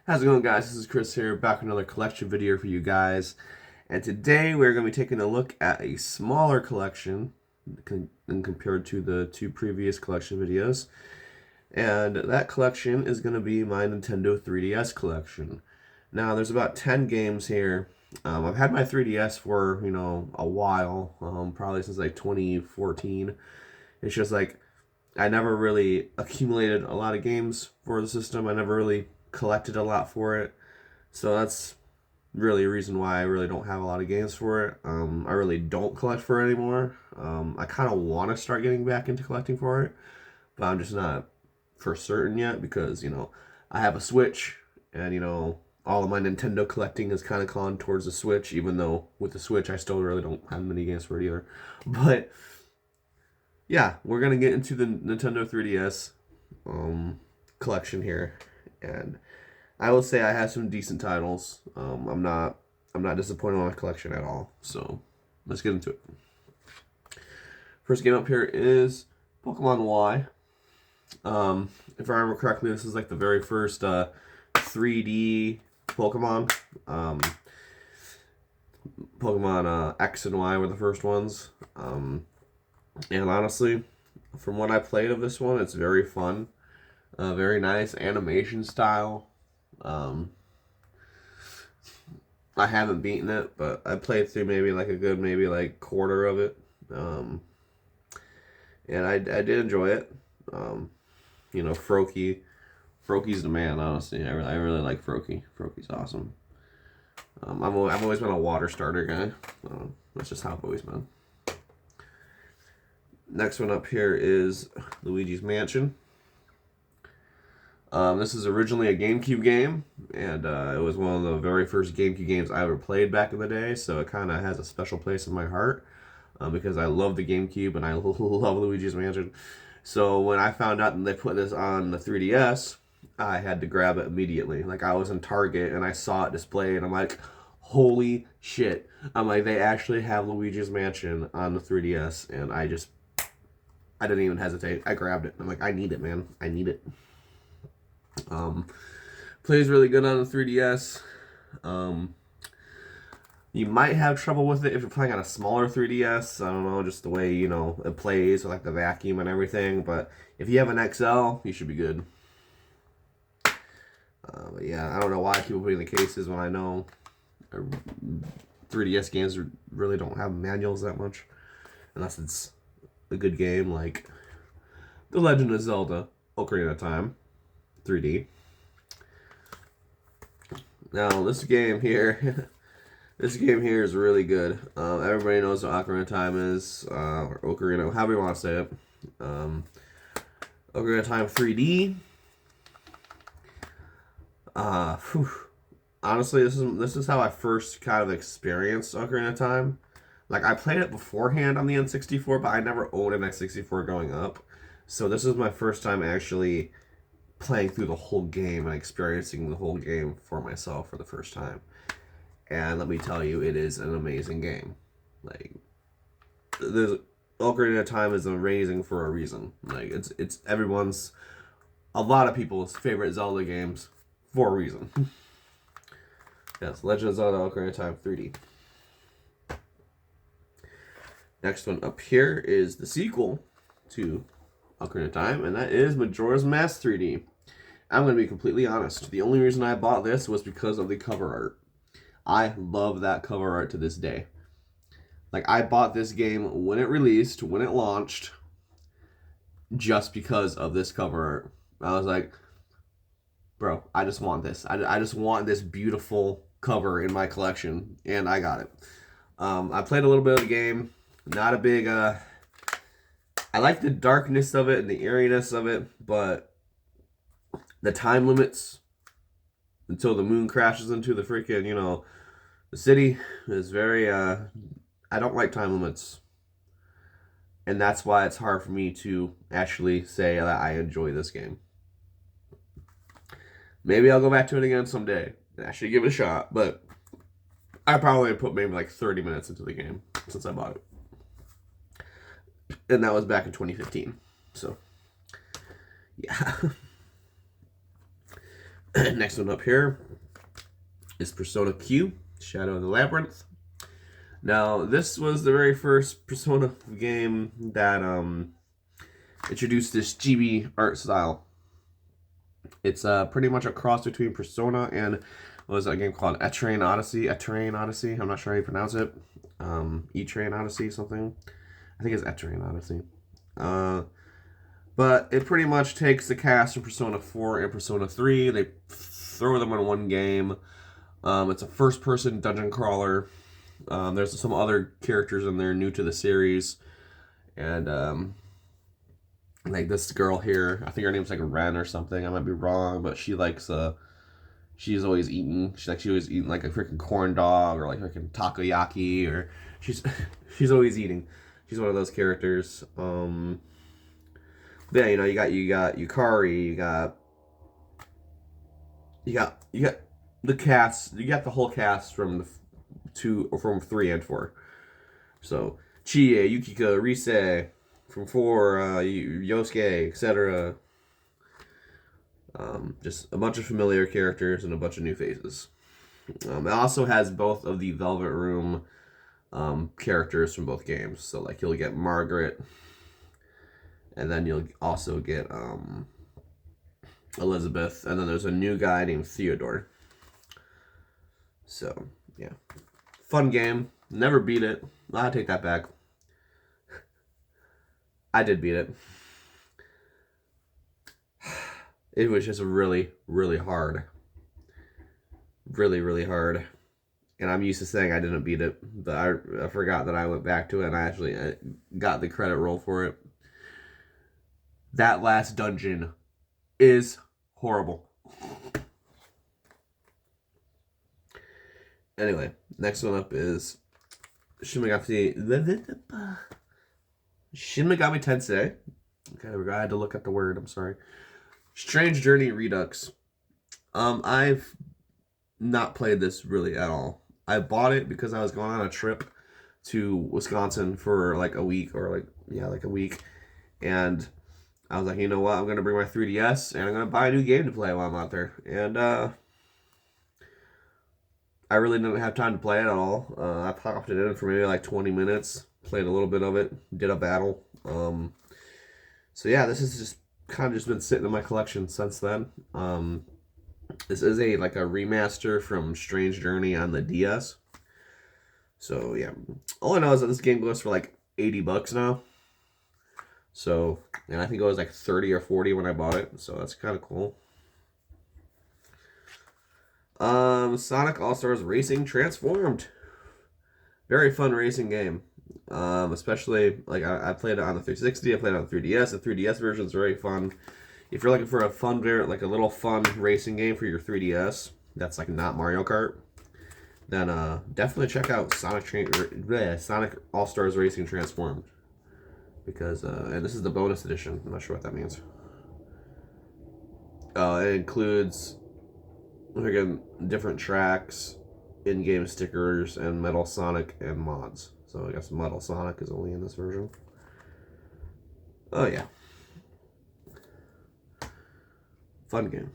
How's it going, guys? This is Chris here, back with another collection video for you guys. And today we're going to be taking a look at a smaller collection than compared to the two previous collection videos. And that collection is going to be my Nintendo 3DS collection. Now, there's about 10 games here. I've had my 3DS for, a while, probably since like 2014. It's just like I never really accumulated a lot of games for the system. I never really collected a lot for it. So that's really a reason why I really don't have a lot of games for it. I really don't collect for it anymore. I kind of want to start getting back into collecting for it, but I'm just not for certain yet because, I have a Switch and, all of my Nintendo collecting has kind of gone towards the Switch, even though with the Switch I still really don't have many games for it either. But yeah, we're going to get into the Nintendo 3DS collection here. And I will say I have some decent titles. I'm not disappointed in my collection at all. So let's get into it. First game up here is Pokemon Y. If I remember correctly, this is like the very first 3D Pokemon. Pokemon X and Y were the first ones. And honestly, from what I played of this one, it's very fun. Very nice animation style. I haven't beaten it, but I played through maybe like quarter of it. And I did enjoy it. Froakie. Froakie's the man, honestly. I really like Froakie. Froakie's awesome. I've always been a water starter guy. That's just how I've always been. Next one up here is Luigi's Mansion. This is originally a GameCube game, and it was one of the very first GameCube games I ever played back in the day, so it kind of has a special place in my heart because I love the GameCube and I love Luigi's Mansion. So when I found out that they put this on the 3DS, I had to grab it immediately. Like, I was in Target and I saw it displayed, and I'm like, holy shit. I'm like, they actually have Luigi's Mansion on the 3DS, and I didn't even hesitate. I grabbed it. I'm like, I need it, man. I need it. Plays really good on the 3DS. You might have trouble with it if you're playing on a smaller 3DS. I don't know, just the way, it plays with like the vacuum and everything. But if you have an XL, you should be good. But yeah, I don't know why people put in the cases when I know 3DS games really don't have manuals that much. Unless it's a good game like The Legend of Zelda Ocarina of Time 3D. Now, this game here is really good. Everybody knows what Ocarina of Time is, or Ocarina, however you want to say it. Ocarina of Time 3D. Honestly, this is how I first kind of experienced Ocarina of Time. Like, I played it beforehand on the N64, but I never owned an N64 growing up. So this is my first time actually playing through the whole game and experiencing the whole game for myself for the first time. And let me tell you, it is an amazing game. Like, Ocarina of Time is amazing for a reason. Like, it's a lot of people's favorite Zelda games for a reason. Yes, Legend of Zelda Ocarina of Time 3D. Next one up here is the sequel to Ocarina of Time, and that is Majora's Mask 3D. I'm going to be completely honest. The only reason I bought this was because of the cover art. I love that cover art to this day. Like, I bought this game when it released, when it launched, just because of this cover art. I was like, bro, I just want this. I just want this beautiful cover in my collection, and I got it. I played a little bit of the game. Not a big, I like the darkness of it and the eeriness of it, but the time limits until the moon crashes into the freaking, the city is very, I don't like time limits. And that's why it's hard for me to actually say that I enjoy this game. Maybe I'll go back to it again someday and actually give it a shot, but I probably put maybe like 30 minutes into the game since I bought it. And that was back in 2015. So, yeah. Next one up here is Persona Q, Shadow of the Labyrinth. Now, this was the very first Persona game that introduced this chibi art style. It's pretty much a cross between Persona and what was that game called? Etrian Odyssey. I'm not sure how you pronounce it. Etrian Odyssey, something. I think it's Etrian Odyssey. But it pretty much takes the cast from Persona 4 and Persona 3. They throw them in one game. It's a first-person dungeon crawler. There's some other characters in there new to the series. And like this girl here, I think her name's like Ren or something. I might be wrong, but she likes she's always eating. She always eating like a freaking corn dog or like freaking takoyaki, or she's she's always eating. She's one of those characters. Yeah, you got Yukari, you got the cast. You got the whole cast from from 3 and 4. So Chie, Yukika, Rise from 4, Yosuke, etc. Just a bunch of familiar characters and a bunch of new faces. It also has both of the Velvet Room characters from both games. So like you'll get Margaret, and then you'll also get Elizabeth, and then there's a new guy named Theodore. So yeah, fun game. Never beat it. I take that back. I did beat it. It was just really, really hard. Really, really hard. And I'm used to saying I didn't beat it, but I forgot that I went back to it and I actually got the credit roll for it. That last dungeon is horrible. Anyway, next one up is Shin Megami Tensei. Okay, I had to look at the word. I'm sorry. Strange Journey Redux. I've not played this really at all. I bought it because I was going on a trip to Wisconsin for like a week, or like a week, and I was like, you know what? I'm gonna bring my 3DS and I'm gonna buy a new game to play while I'm out there. And I really didn't have time to play it at all. I popped it in for maybe like 20 minutes, played a little bit of it, did a battle. So yeah, this has just kind of just been sitting in my collection since then. This is a remaster from Strange Journey on the DS. So yeah, all I know is that this game goes for like $80 now. So, and I think it was like 30 or 40 when I bought it. So that's kind of cool. Sonic All-Stars Racing Transformed. Very fun racing game. Especially, like, I played it on the 360, I played it on the 3DS. The 3DS version is very fun. If you're looking for a fun, like a little fun racing game for your 3DS, that's like not Mario Kart, then definitely check out Sonic All-Stars Racing Transformed. Because, and this is the bonus edition. I'm not sure what that means. It includes, again, different tracks, in-game stickers, and Metal Sonic and mods. So I guess Metal Sonic is only in this version. Oh yeah. Fun game.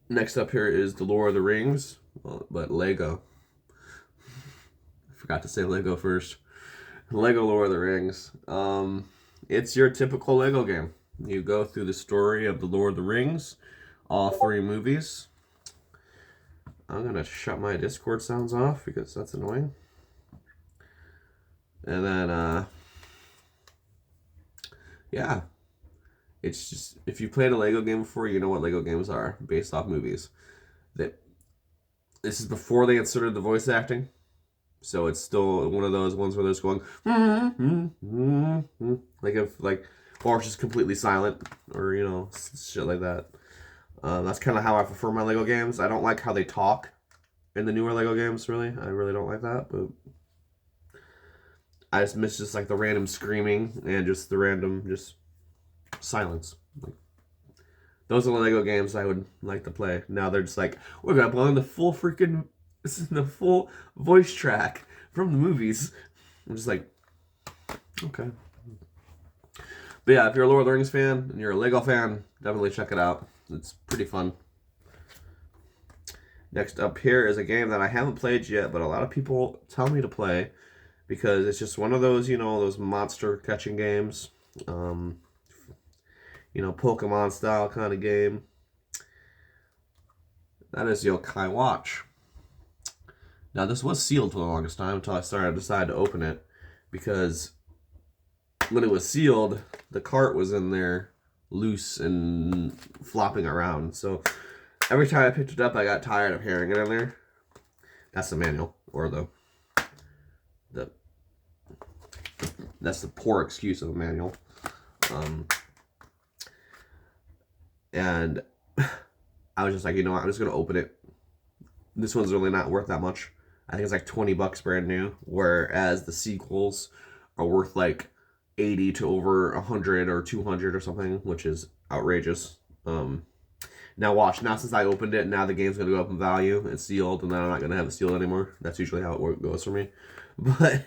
Next up here is The Lord of the Rings, but Lego. I forgot to say Lego first. Lego Lord of the Rings. It's your typical Lego game. You go through the story of The Lord of the Rings, all 3 movies. I'm going to shut my Discord sounds off because that's annoying. And then, yeah. It's just, if you played a Lego game before, you know what Lego games are, based off movies. This is before they inserted the voice acting. So it's still one of those ones where they're just going, or it's just completely silent, or, shit like that. That's kind of how I prefer my Lego games. I don't like how they talk in the newer Lego games, really. I really don't like that, but I just miss just like the random screaming and just the random just silence. Those are the Lego games I would like to play. Now they're just like, we're gonna play on the full voice track from the movies. I'm just like, okay. But yeah, if you're a Lord of the Rings fan and you're a Lego fan, definitely check it out. It's pretty fun. Next up here is a game that I haven't played yet, but a lot of people tell me to play because it's just one of those, you know, those monster catching games. You know, Pokemon style kind of game. That is Yokai Watch. Now, this was sealed for the longest time until I decided to open it, because when it was sealed, the cart was in there loose and flopping around. So every time I picked it up, I got tired of hearing it in there. That's the manual, or that's the poor excuse of a manual. And I was just like, you know what, I'm just gonna open it. This one's really not worth that much. I think it's like $20 brand new, whereas the sequels are worth like 80 to over 100 or 200 or something, which is outrageous. Now watch, now since I opened it, now the game's gonna go up in value. It's sealed, and then I'm not gonna have it sealed anymore. That's usually how it goes for me. But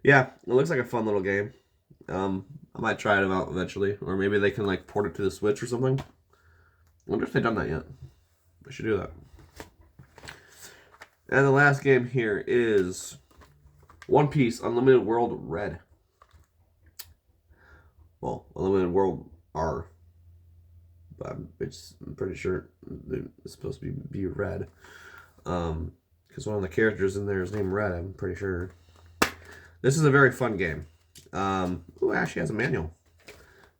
yeah, it looks like a fun little game. I might try it out eventually, or maybe they can like port it to the Switch or something. I wonder if they've done that yet. I should do that. And the last game here is One Piece Unlimited World Red. Well, Unlimited World R. But I'm pretty sure it's supposed to be red. Because one of the characters in there is named Red, I'm pretty sure. This is a very fun game. Ooh, it actually has a manual. It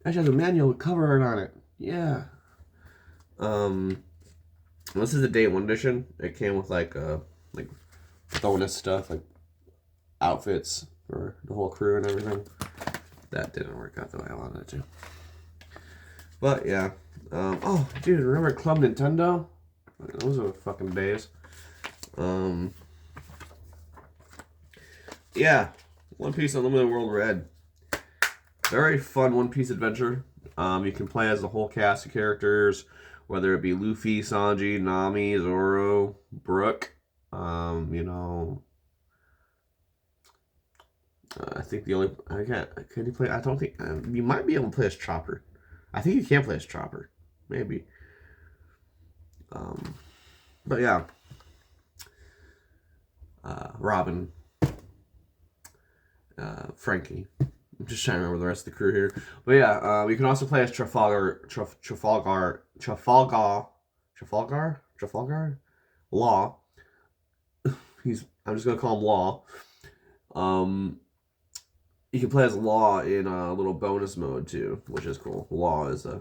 actually has a manual with cover art on it. Yeah. This is the day one edition. It came with like bonus stuff, like outfits for the whole crew and everything. That didn't work out the way I wanted it to. But yeah. Oh, dude, remember Club Nintendo? Those were fucking days. Yeah. One Piece Unlimited World Red. Very fun One Piece adventure. You can play as the whole cast of characters, whether it be Luffy, Sanji, Nami, Zoro, Brook. You know, I think the only can you play? I don't think you might be able to play as Chopper. I think you can play as Chopper, maybe. But yeah, Robin, Frankie. I'm just trying to remember the rest of the crew here. But yeah, you can also play as Trafalgar Law. I'm just gonna call him Law. You can play as Law in a little bonus mode too, which is cool. Law is a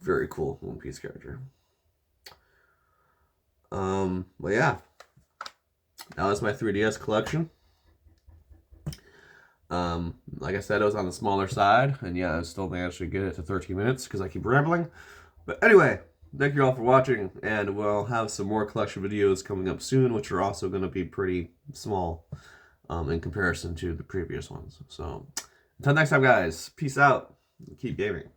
very cool One Piece character. But yeah, that was my 3DS collection. Like I said, it was on the smaller side, and yeah, I still managed to get it to 13 minutes because I keep rambling. But anyway, thank you all for watching, and we'll have some more collection videos coming up soon, which are also going to be pretty small in comparison to the previous ones. So until next time, guys, peace out and keep gaming.